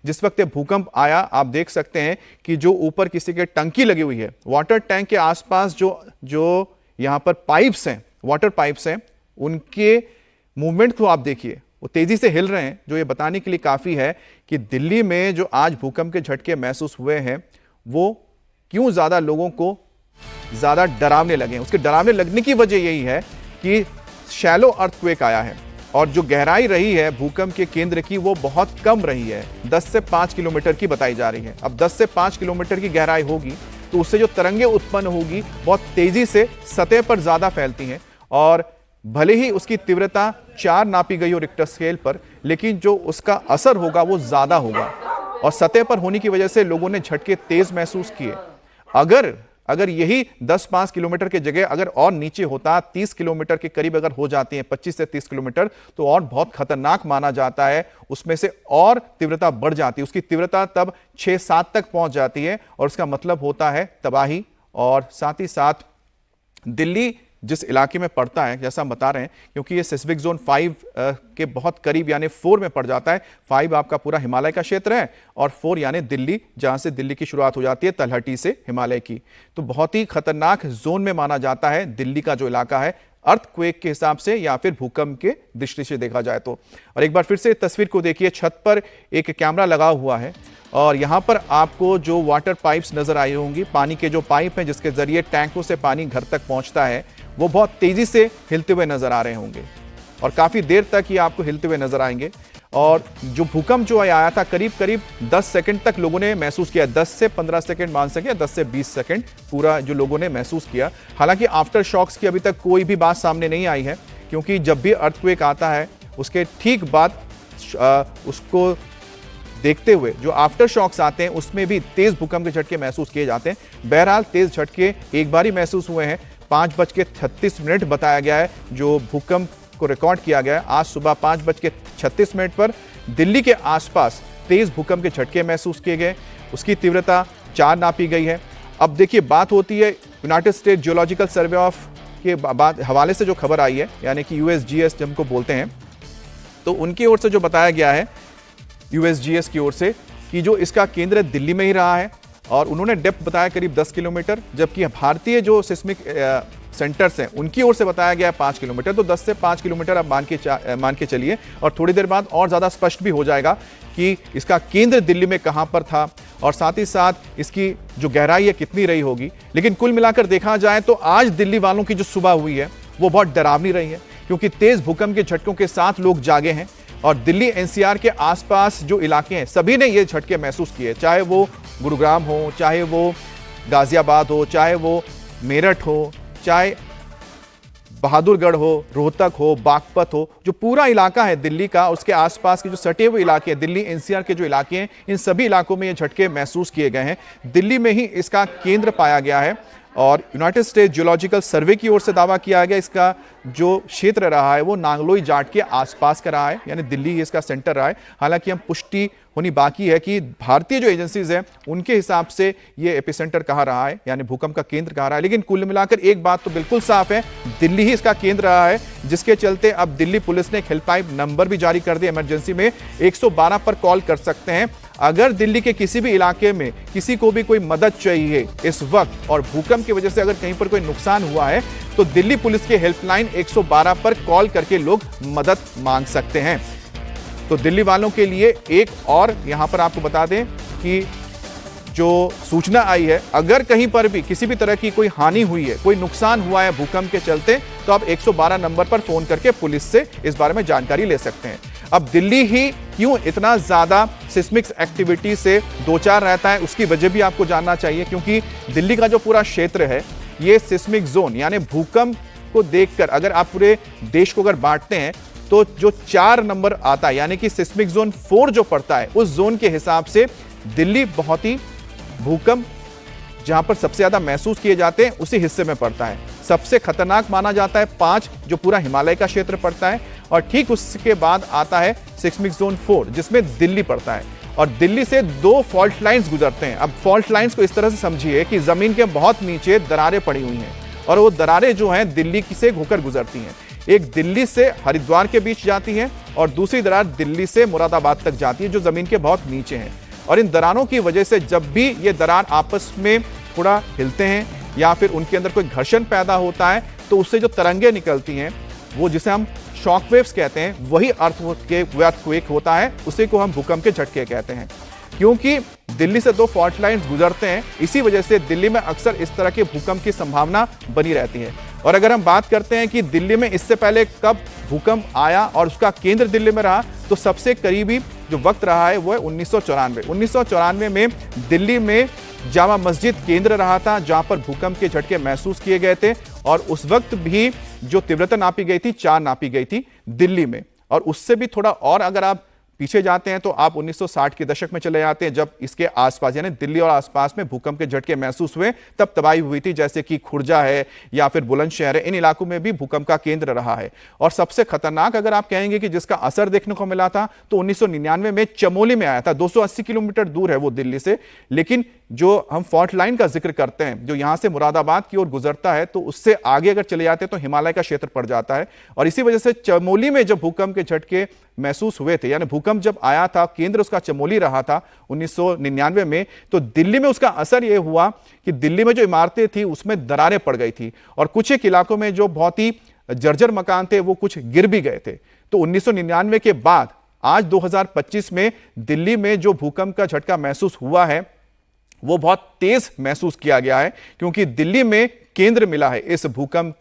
जिस वक्त भूकंप आया आप देख सकते हैं कि जो ऊपर किसी के टंकी लगी हुई है, वाटर टैंक के आसपास जो यहां पर पाइप्स हैं, वाटर पाइप्स हैं, उनके मूवमेंट को आप देखिए, वो तेजी से हिल रहे हैं, जो ये बताने के लिए काफी है कि दिल्ली में जो आज भूकंप के झटके महसूस हुए हैं वो क्यों ज्यादा लोगों को ज्यादा डरावने लगे हैं। उसके डरावने लगने की वजह यही है कि शैलो अर्थक्वेक आया है और जो गहराई रही है भूकंप के केंद्र की वो बहुत कम रही है, 10 से 5 किलोमीटर की बताई जा रही है। अब 10 से 5 किलोमीटर की गहराई होगी तो उससे जो तरंगे उत्पन्न होगी बहुत तेजी से सतह पर ज्यादा फैलती हैं और भले ही उसकी तीव्रता 4 नापी गई हो रिक्टर स्केल पर, लेकिन जो उसका असर होगा वो ज्यादा होगा और सतह पर होने की वजह से लोगों ने झटके तेज महसूस किए। अगर यही 10-5 किलोमीटर की जगह अगर और नीचे होता, 30 किलोमीटर के करीब अगर हो जाती है, 25 से 30 किलोमीटर, तो और बहुत खतरनाक माना जाता है, उसमें से और तीव्रता बढ़ जाती है, उसकी तीव्रता तब 6-7 तक पहुंच जाती है और उसका मतलब होता है तबाही। और साथ ही साथ दिल्ली जिस इलाके में पड़ता है, जैसा हम बता रहे हैं, क्योंकि ये सिस्मिक जोन 5 के बहुत करीब यानी 4 में पड़ जाता है। 5 आपका पूरा हिमालय का क्षेत्र है और 4 यानी दिल्ली, जहां से दिल्ली की शुरुआत हो जाती है तलहटी से हिमालय की, तो बहुत ही खतरनाक जोन में माना जाता है दिल्ली का जो इलाका है, अर्थक्वेक के हिसाब से या फिर भूकंप के दृष्टि से देखा जाए तो। और एक बार फिर से तस्वीर को देखिए, छत पर एक कैमरा लगा हुआ है और यहां पर आपको जो वाटर पाइप्स नजर आई होंगी, पानी के जो पाइप हैं जिसके जरिए टैंकों से पानी घर तक पहुंचता है, वो बहुत तेजी से हिलते हुए नजर आ रहे होंगे और काफी देर तक ये आपको हिलते हुए नजर आएंगे। और जो भूकंप जो आया था करीब करीब 10 सेकंड तक लोगों ने महसूस किया, 10 से 15 सेकंड मान सके, 10 से 20 सेकंड पूरा जो लोगों ने महसूस किया। हालांकि आफ्टर शॉक्स की अभी तक कोई भी बात सामने नहीं आई है, क्योंकि जब भी अर्थक्वेक आता है उसके ठीक बाद उसको देखते हुए जो आफ्टर शॉक्स आते हैं उसमें भी तेज भूकंप के झटके महसूस किए जाते हैं। बहरहाल तेज झटके एक बार ही महसूस हुए हैं, 5:36 बताया गया है जो भूकंप को रिकॉर्ड किया गया है। आज सुबह 5:36 पर दिल्ली के आसपास तेज भूकंप के झटके महसूस किए गए, उसकी तीव्रता 4 नापी गई है। अब देखिए, बात होती है United state geological survey of के हवाले से जो खबर आई है, यानी कि यूएसजीएस जिनको बोलते हैं, तो उनकी ओर से जो बताया गया है यूएसजीएस की ओर से कि जो इसका केंद्र दिल्ली में ही रहा है और उन्होंने डेप्थ बताया करीब 10 किलोमीटर, जबकि भारतीय जो सिस्मिक सेंटर्स हैं उनकी ओर से बताया गया 5 किलोमीटर। तो 10 से 5 किलोमीटर आप मान के चलिए और थोड़ी देर बाद और ज़्यादा स्पष्ट भी हो जाएगा कि इसका केंद्र दिल्ली में कहाँ पर था और साथ ही साथ इसकी जो गहराई है कितनी रही होगी। लेकिन कुल मिलाकर देखा जाए तो आज दिल्ली वालों की जो सुबह हुई है वो बहुत डरावनी रही है, क्योंकि तेज भूकंप के झटकों के साथ लोग जागे हैं और दिल्ली एनसीआर के आसपास जो इलाके हैं सभी ने ये झटके महसूस किए, चाहे वो गुरुग्राम हो, चाहे वो गाजियाबाद हो, चाहे वो मेरठ हो, चाहे बहादुरगढ़ हो, रोहतक हो, बागपत हो, जो पूरा इलाका है दिल्ली का, उसके आसपास के जो सटे हुए इलाके हैं, दिल्ली एनसीआर के जो इलाके हैं, इन सभी इलाकों में ये झटके महसूस किए गए हैं। दिल्ली में ही इसका केंद्र पाया गया है और यूनाइटेड स्टेट जियोलॉजिकल सर्वे की ओर से दावा किया गया इसका जो क्षेत्र रहा है वो नांगलोई जाट के आसपास का रहा है, यानी दिल्ली इसका सेंटर रहा है। हालांकि हम पुष्टि होनी बाकी है कि भारतीय जो एजेंसीज हैं उनके हिसाब से ये एपिसेंटर कहाँ रहा है, यानी भूकंप का केंद्र कहाँ रहा है। लेकिन कुल मिलाकर एक बात तो बिल्कुल साफ है, दिल्ली ही इसका केंद्र रहा है, जिसके चलते अब दिल्ली पुलिस ने एक हेल्पलाइन नंबर भी जारी कर दिया, इमरजेंसी में 112 पर कॉल कर सकते हैं। अगर दिल्ली के किसी भी इलाके में किसी को भी कोई मदद चाहिए इस वक्त और भूकंप की वजह से अगर कहीं पर कोई नुकसान हुआ है तो दिल्ली पुलिस के हेल्पलाइन 112 पर कॉल करके लोग मदद मांग सकते हैं। तो दिल्ली वालों के लिए एक और यहां पर आपको बता दें कि जो सूचना आई है, अगर कहीं पर भी किसी भी तरह की कोई हानि हुई है, कोई नुकसान हुआ है भूकंप के चलते, तो आप 112 नंबर पर फोन करके पुलिस से इस बारे में जानकारी ले सकते हैं। अब दिल्ली ही क्यों इतना ज्यादा सिस्मिक एक्टिविटी से दो चार रहता है, उसकी वजह भी आपको जानना चाहिए, क्योंकि दिल्ली का जो पूरा क्षेत्र है ये सिस्मिक जोन यानी भूकंप को देखकर अगर आप पूरे देश को अगर बांटते हैं तो जो 4 नंबर आता है यानी कि सिस्मिक जोन 4 जो पड़ता है उस जोन के हिसाब से दिल्ली बहुत ही भूकंप जहां पर सबसे ज्यादा महसूस किए जाते हैं उसी हिस्से में पड़ता है। सबसे खतरनाक माना जाता है 5 जो पूरा हिमालय का क्षेत्र पड़ता है और ठीक उसके बाद आता है सिस्मिक जोन 4 जिसमें दिल्ली पड़ता है। और दिल्ली से 2 फॉल्ट लाइंस गुजरते हैं। अब फॉल्ट लाइंस को इस तरह से समझिए कि जमीन के बहुत नीचे दरारें पड़ी हुई हैं और वो दरारें जो हैं दिल्ली से होकर गुजरती हैं। एक दिल्ली से हरिद्वार के बीच जाती है और दूसरी दरार दिल्ली से मुरादाबाद तक जाती है, जो जमीन के बहुत नीचे है। और इन दरारों की वजह से जब भी ये दरार आपस में थोड़ा हिलते हैं या फिर उनके अंदर कोई घर्षण पैदा होता है, तो उससे जो तरंगे निकलती हैं, वो जिसे हम शॉकवेव्स कहते हैं, वही अर्थक्वेक होता है, उसी को हम भूकंप के झटके कहते हैं। क्योंकि दिल्ली से 2 फॉल्ट लाइन्स गुजरते हैं, इसी वजह से दिल्ली में अक्सर इस तरह के भूकंप की संभावना बनी रहती है। और अगर हम बात करते हैं कि दिल्ली में इससे पहले कब भूकंप आया और उसका केंद्र दिल्ली में रहा, तो सबसे करीबी जो वक्त रहा है वो है 1994। 1994 में दिल्ली में जामा मस्जिद केंद्र रहा था, जहां पर भूकंप के झटके महसूस किए गए थे। और उस वक्त भी जो तीव्रता नापी गई थी 4 नापी गई थी दिल्ली में। और उससे भी थोड़ा और अगर आप पीछे जाते हैं तो आप 1960 के दशक में चले जाते हैं, जब इसके आसपास यानी दिल्ली और आसपास में भूकंप के झटके महसूस हुए, तब तबाही हुई थी, जैसे कि खुर्जा है या फिर बुलंदशहर है। इन इलाकों में भी भूकंप का केंद्र रहा है। और सबसे खतरनाक अगर आप कहेंगे कि जिसका असर देखने को मिला था, तो 1999 में चमोली में आया था। 280 किलोमीटर दूर है वो दिल्ली से, लेकिन जो हम फॉल्ट लाइन का जिक्र करते हैं, जो यहां से मुरादाबाद की ओर गुजरता है, तो उससे आगे अगर चले जाते हैं तो हिमालय का क्षेत्र पड़ जाता है। और इसी वजह से चमोली में जब भूकंप के झटके महसूस हुए थे, यानी भूकंप जब आया था, केंद्र उसका चमोली रहा था 1999 में, तो दिल्ली में उसका असर यह हुआ कि दिल्ली में जो इमारतें थी उसमें दरारें पड़ गई थी और कुछ एक इलाकों में जो बहुत ही जर्जर मकान थे वो कुछ गिर भी गए थे। तो 1999 के बाद आज 2025 में दिल्ली में जो भूकंप का झटका महसूस हुआ है वो बहुत तेज महसूस किया गया है, क्योंकि दिल्ली में केंद्र मिला है। इस भूकंप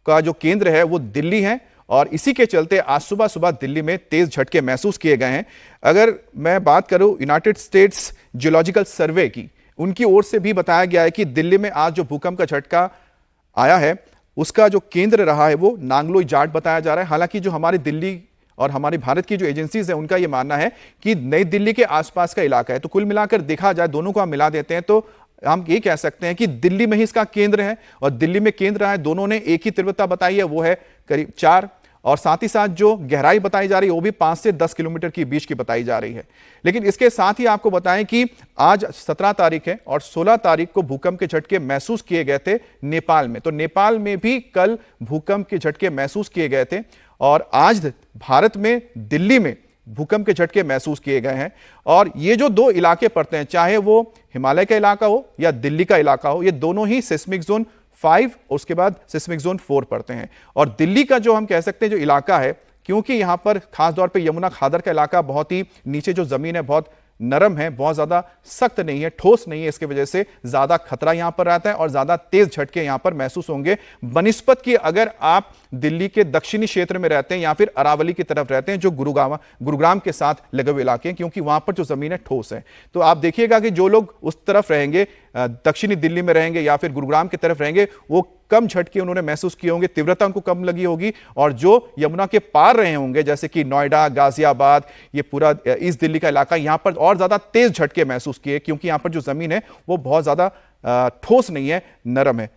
का जो केंद्र है वो दिल्ली है और इसी के चलते आज सुबह सुबह दिल्ली में तेज झटके महसूस किए गए हैं। अगर मैं बात करूं यूनाइटेड स्टेट्स जियोलॉजिकल सर्वे की, उनकी ओर से भी बताया गया है कि दिल्ली में आज जो भूकंप का झटका आया है उसका जो केंद्र रहा है वो नांगलोई जाट बताया जा रहा है। हालांकि जो हमारी दिल्ली और हमारी भारत की जो एजेंसीज है उनका यह मानना है कि नई दिल्ली के आसपास का इलाका है। तो कुल मिलाकर देखा जाए, दोनों को हम मिला देते हैं तो हम ये कह सकते हैं कि दिल्ली में ही इसका केंद्र है और दिल्ली में केंद्र है। दोनों ने एक ही तीव्रता बताई है, वो है करीब 4, और साथ ही साथ जो गहराई बताई जा रही है वो भी 5 से 10 किलोमीटर के बीच की बताई जा रही है। लेकिन इसके साथ ही आपको बताएं कि आज 17 तारीख है और 16 तारीख को भूकंप के झटके महसूस किए गए थे नेपाल में। तो नेपाल में भी कल भूकंप के झटके महसूस किए गए थे और आज भारत में दिल्ली में भूकंप के झटके महसूस किए गए हैं। और ये जो 2 इलाके पड़ते हैं, चाहे वो हिमालय का इलाका हो या दिल्ली का इलाका हो, ये दोनों ही सिस्मिक जोन 5 और उसके बाद सिस्मिक जोन 4 पड़ते हैं। और दिल्ली का जो हम कह सकते हैं जो इलाका है, क्योंकि यहां पर खास तौर पे यमुना खादर का इलाका बहुत ही नीचे जो जमीन है बहुत नरम है, बहुत ज्यादा सख्त नहीं है, ठोस नहीं है, इसकी वजह से ज्यादा खतरा यहां पर रहता है और ज्यादा तेज झटके यहां पर महसूस होंगे बनिस्पत की अगर आप दिल्ली के दक्षिणी क्षेत्र में रहते हैं या फिर अरावली की तरफ रहते हैं, जो गुरुग्राम के साथ लगे हुए इलाके हैं, क्योंकि वहां पर जो जमीन है ठोस है। तो आप देखिएगा कि जो लोग उस तरफ रहेंगे, दक्षिणी दिल्ली में रहेंगे या फिर गुरुग्राम की तरफ रहेंगे, वो कम झटके उन्होंने महसूस किए होंगे, तीव्रता उनको कम लगी होगी। और जो यमुना के पार रहे होंगे, जैसे कि नोएडा, गाजियाबाद, ये पूरा ईस्ट दिल्ली का इलाका, यहां पर और ज्यादा तेज झटके महसूस किए, क्योंकि यहां पर जो जमीन है वो बहुत ज्यादा ठोस नहीं है, नरम है।